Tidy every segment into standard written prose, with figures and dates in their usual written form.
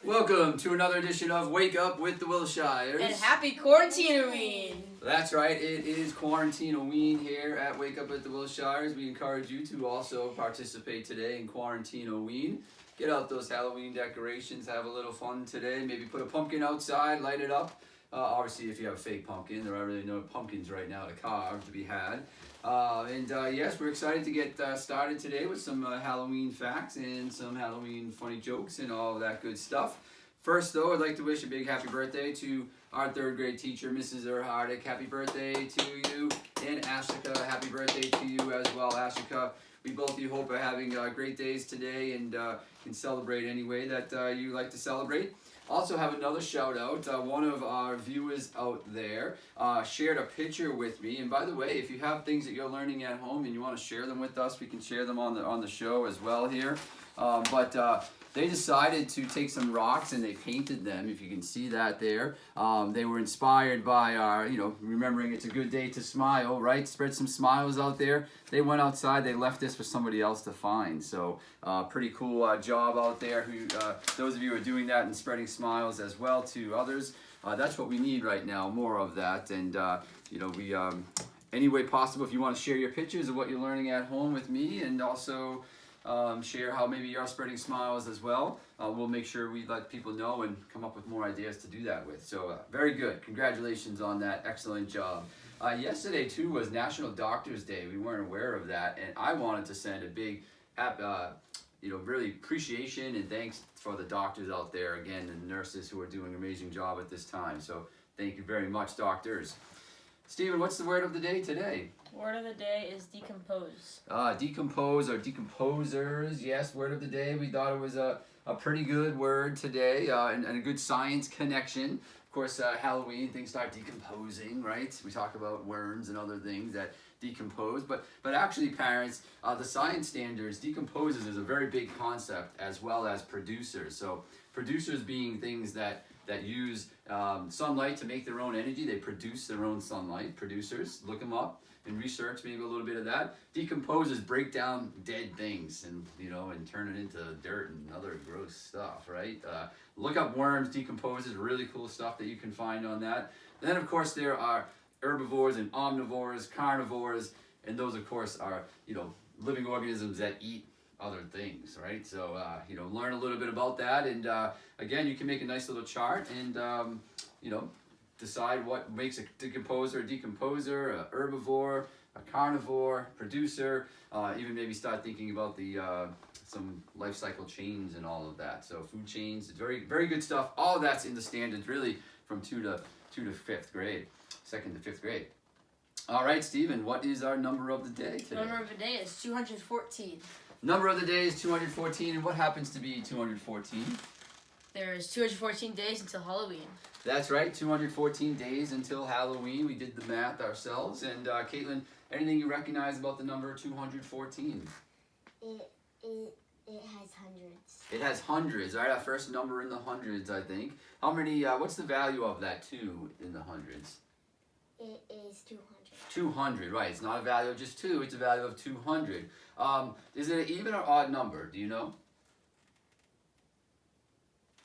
Welcome to another edition of Wake Up with the Wiltshires. And happy Quarantine-O-Ween. That's right, it is Quarantine-O-Ween here at Wake Up with the Wiltshires. We encourage you to also participate today in Quarantine-O-Ween. Get out those Halloween decorations, have a little fun today. Maybe put a pumpkin outside, light it up. Obviously, if you have a fake pumpkin, there are really no pumpkins right now to carve to be had. Yes, we're excited to get started today with some Halloween facts and some Halloween funny jokes and all of that good stuff. First, though, I'd like to wish a big happy birthday to our third grade teacher, Mrs. Erhardick. Happy birthday to you. And Ashika, happy birthday to you as well, Ashika. We both of you hope are having great days today and can celebrate any way that you like to celebrate. Also have another shout out. One of our viewers out there shared a picture with me. And by the way, if you have things that you're learning at home and you want to share them with us, we can share them on the show as well here. They decided to take some rocks and they painted them, if you can see that there. They were inspired by our, remembering it's a good day to smile, right? Spread some smiles out there. They went outside, they left this for somebody else to find. So pretty cool job out there. Those of you who are doing that and spreading smiles as well to others. That's what we need right now, more of that. And, any way possible, if you want to share your pictures of what you're learning at home with me and also share how maybe you're spreading smiles as well. We'll make sure we let people know and come up with more ideas to do that with. So very good. Congratulations on that. Excellent job. Yesterday, too, was National Doctors Day. We weren't aware of that. And I wanted to send a big, really appreciation and thanks for the doctors out there, again, and nurses who are doing an amazing job at this time. So thank you very much, doctors. Stephen, what's the word of the day today? Word of the day is decompose. Decompose or decomposers. Yes, word of the day. We thought it was a pretty good word today and a good science connection. Of course, Halloween, things start decomposing, right? We talk about worms and other things that decompose. But actually, parents, the science standards, decomposers is a very big concept as well as producers. So producers being things that use sunlight to make their own energy. They produce their own sunlight. Producers, look them up and research maybe a little bit of that. Decomposers break down dead things and turn it into dirt and other gross stuff, right? Look up worms, decomposers, really cool stuff that you can find on that. And then of course there are herbivores and omnivores, carnivores, and those of course are living organisms that eat other things, right? So learn a little bit about that, and again, you can make a nice little chart and decide what makes a decomposer, a herbivore, a carnivore, producer, even maybe start thinking about the some life cycle chains and all of that. So food chains, very, very good stuff. All of that's in the standards really from 2 to 5th grade, 2nd to 5th grade. All right, Stephen, what is our number of the day today? The number of the day is 214. Number of the day is 214, and what happens to be 214? There's 214 days until Halloween. That's right, 214 days until Halloween. We did the math ourselves. And Caitlin, anything you recognize about the number 214? It has hundreds. It has hundreds, right? Our first number in the hundreds, I think. How many, what's the value of that 2 in the hundreds? It is 200. 200, right. It's not a value of just 2, it's a value of 200. Is it an even or odd number? Do you know?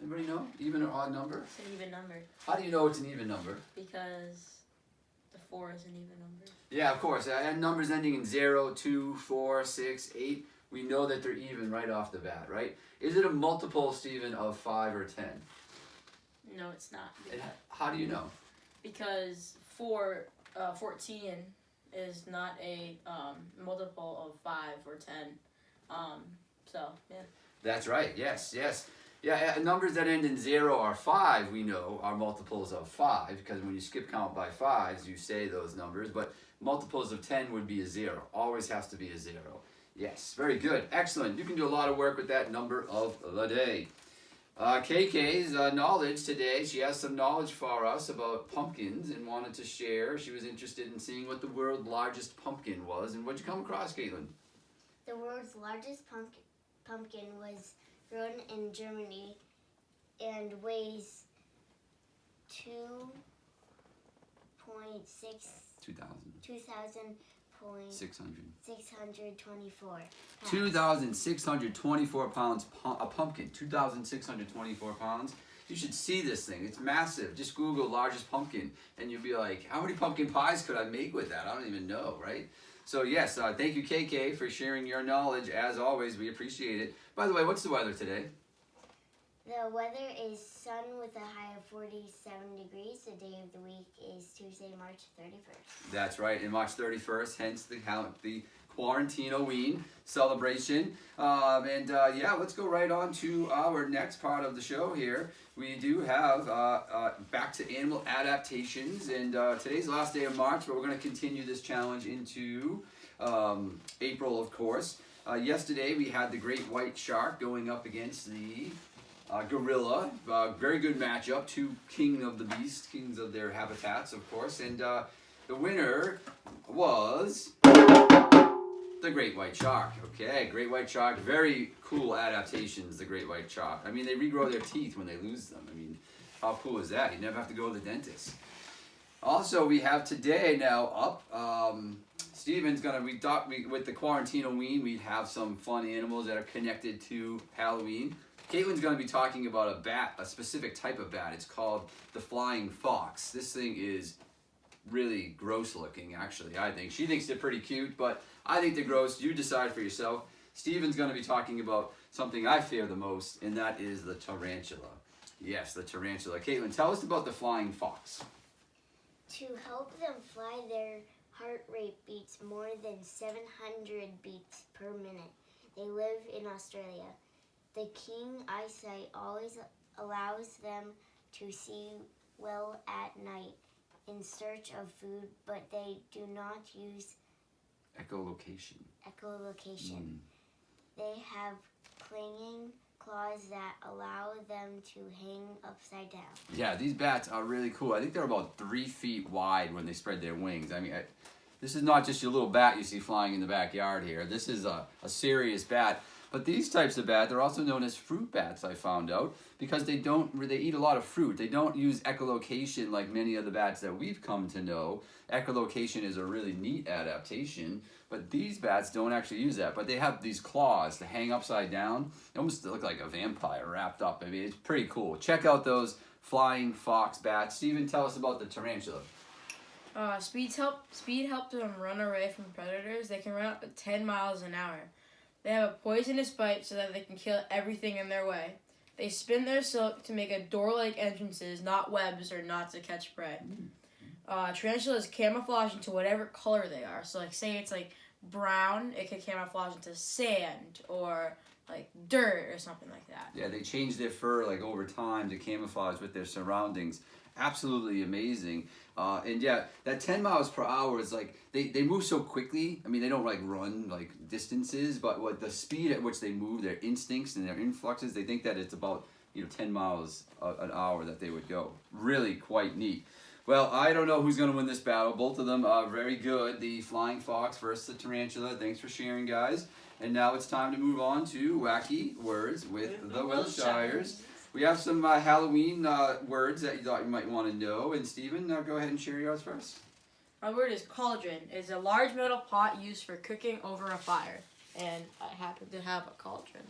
Anybody know? Even or odd number? It's an even number. How do you know it's an even number? Because the 4 is an even number. Yeah, of course. And numbers ending in 0, 2, 4, 6, 8, we know that they're even right off the bat, right? Is it a multiple, Stephen, of 5 or 10? No, it's not. How do you know? Because 14 is not a multiple of 5 or 10. Yeah. That's right. Yes. Yeah, numbers that end in 0 or 5, we know, are multiples of 5, because when you skip count by 5s, you say those numbers, but multiples of 10 would be a 0. Always has to be a 0. Yes, very good. Excellent. You can do a lot of work with that number of the day. KK's knowledge today, she has some knowledge for us about pumpkins and wanted to share. She was interested in seeing what the world's largest pumpkin was. And what'd you come across, Caitlin? The world's largest pumpkin was grown in Germany and weighs 2,000 600. 624 pounds. 2,624 pounds, a pumpkin, 2,624 pounds. You should see this thing, it's massive. Just Google largest pumpkin and you'll be like, how many pumpkin pies could I make with that? I don't even know, right? So yes, thank you KK for sharing your knowledge. As always, we appreciate it. By the way, what's the weather today? The weather is sun with a high of 47 degrees. The day of the week is Tuesday, March 31st. That's right, and March 31st, hence the Quarantine-O-Ween celebration. Yeah, let's go right on to our next part of the show here. We do have back to animal adaptations, and today's the last day of March, but we're going to continue this challenge into April, of course. Yesterday we had the great white shark going up against the gorilla. Very good matchup. Two king of the beasts, kings of their habitats, of course. And the winner was the great white shark. Okay, great white shark. Very cool adaptations, the great white shark. I mean, they regrow their teeth when they lose them. I mean, how cool is that? You never have to go to the dentist. Also, we have today now up, Steven's gonna, with the Quarantine-O-Ween, we have some fun animals that are connected to Halloween. Caitlin's going to be talking about a bat, a specific type of bat. It's called the flying fox. This thing is really gross looking, actually, I think. She thinks they're pretty cute, but I think they're gross. You decide for yourself. Steven's going to be talking about something I fear the most, and that is the tarantula. Yes, the tarantula. Caitlin, tell us about the flying fox. To help them fly, their heart rate beats more than 700 beats per minute. They live in Australia. The keen eyesight always allows them to see well at night in search of food, but they do not use echolocation. They have clinging claws that allow them to hang upside down. Yeah, these bats are really cool. I think they're about 3 feet wide when they spread their wings. I mean, this is not just your little bat you see flying in the backyard here. This is a serious bat. But these types of bats, they're also known as fruit bats, I found out, because they eat a lot of fruit. They don't use echolocation like many of the bats that we've come to know. Echolocation is a really neat adaptation, but these bats don't actually use that. But they have these claws to hang upside down. They almost look like a vampire wrapped up. I mean, it's pretty cool. Check out those flying fox bats. Steven, tell us about the tarantula. Speed help them run away from predators. They can run up to 10 miles an hour. They have a poisonous bite so that they can kill everything in their way. They spin their silk to make a door-like entrances, not webs or knots to catch prey. Tarantulas camouflage into whatever color they are. So, like, say it's like brown, it could camouflage into sand or like dirt or something like that. Yeah, they change their fur like over time to camouflage with their surroundings. Absolutely amazing. And yeah, that 10 miles per hour is like, they move so quickly. I mean, they don't like run like distances, but what the speed at which they move, their instincts and their influxes, they think that it's about 10 miles an hour that they would go. Really quite neat. Well, I don't know who's going to win this battle. Both of them are very good. The flying fox versus the tarantula. Thanks for sharing, guys. And now it's time to move on to wacky words with the Wiltshires. We have some Halloween words that you thought you might want to know. And Stephen, go ahead and share yours first. My word is cauldron. It's a large metal pot used for cooking over a fire. And I happen to have a cauldron.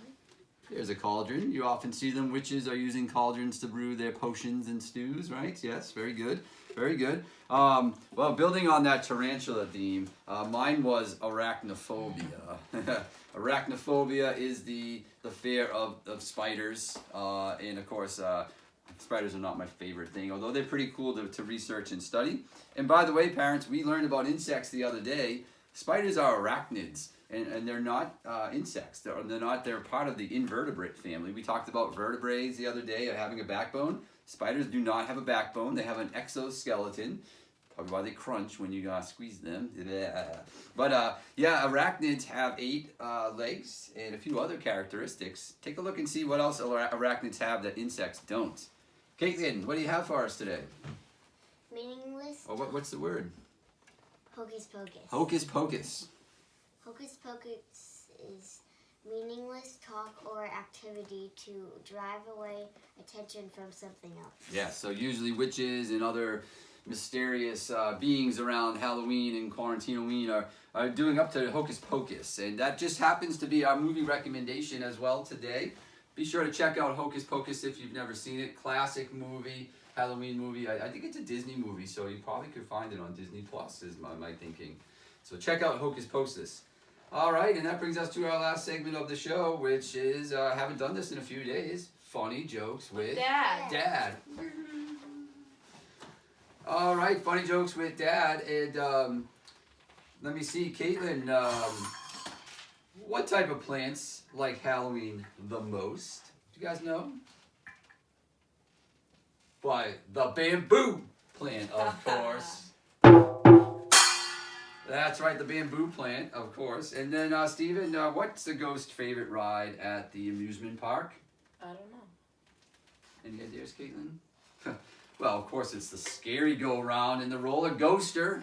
There's a cauldron. You often see them. Witches are using cauldrons to brew their potions and stews, right? Yes, very good. Very good. Well, building on that tarantula theme, mine was arachnophobia. Arachnophobia is the fear of spiders. And of course, spiders are not my favorite thing, although they're pretty cool to research and study. And by the way, parents, we learned about insects the other day. Spiders are arachnids. And they're not insects. They're part of the invertebrate family. We talked about vertebrates the other day having a backbone. Spiders do not have a backbone. They have an exoskeleton. Probably why they crunch when you squeeze them. But yeah, arachnids have 8 legs and a few other characteristics. Take a look and see what else arachnids have that insects don't. Caitlin, what do you have for us today? Meaningless. Oh, what's the word? Hocus pocus. Hocus pocus. Hocus pocus is meaningless talk or activity to drive away attention from something else. Yeah, so usually witches and other mysterious beings around Halloween and Quarantine-O-Ween are doing up to Hocus Pocus. And that just happens to be our movie recommendation as well today. Be sure to check out Hocus Pocus if you've never seen it. Classic movie, Halloween movie. I think it's a Disney movie, so you probably could find it on Disney Plus, is my thinking. So check out Hocus Pocus. All right, and that brings us to our last segment of the show, which is, haven't done this in a few days, funny jokes with Dad. All right, funny jokes with Dad. And let me see, Caitlin, what type of plants like Halloween the most? Do you guys know? Why, the bamboo plant, of course. That's right, the bamboo plant, of course. And then, Steven, what's the ghost favorite ride at the amusement park? I don't know. Any ideas, Caitlin? Well, of course, it's the scary go-round and the roller coaster.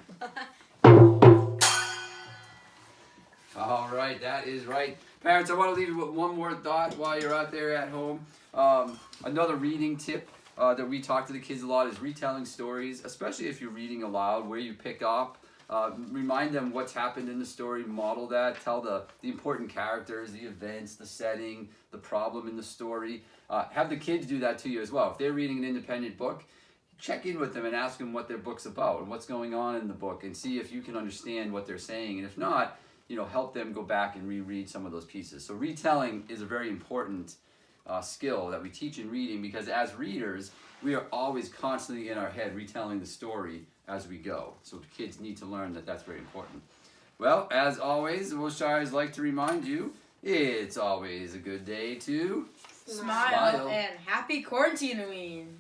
All right, that is right. Parents, I want to leave you with one more thought while you're out there at home. Another reading tip that we talk to the kids a lot is retelling stories, especially if you're reading aloud, where you pick up. Remind them what's happened in the story, model that, tell the important characters, the events, the setting, the problem in the story. Have the kids do that to you as well. If they're reading an independent book, check in with them and ask them what their book's about and what's going on in the book and see if you can understand what they're saying. And if not, help them go back and reread some of those pieces. So retelling is a very important skill that we teach in reading, because as readers, we are always constantly in our head retelling the story as we go. So kids need to learn that that's very important. Well, as always, the Wiltshires like to remind you, it's always a good day to Smile. And happy Quarantine-O-Ween.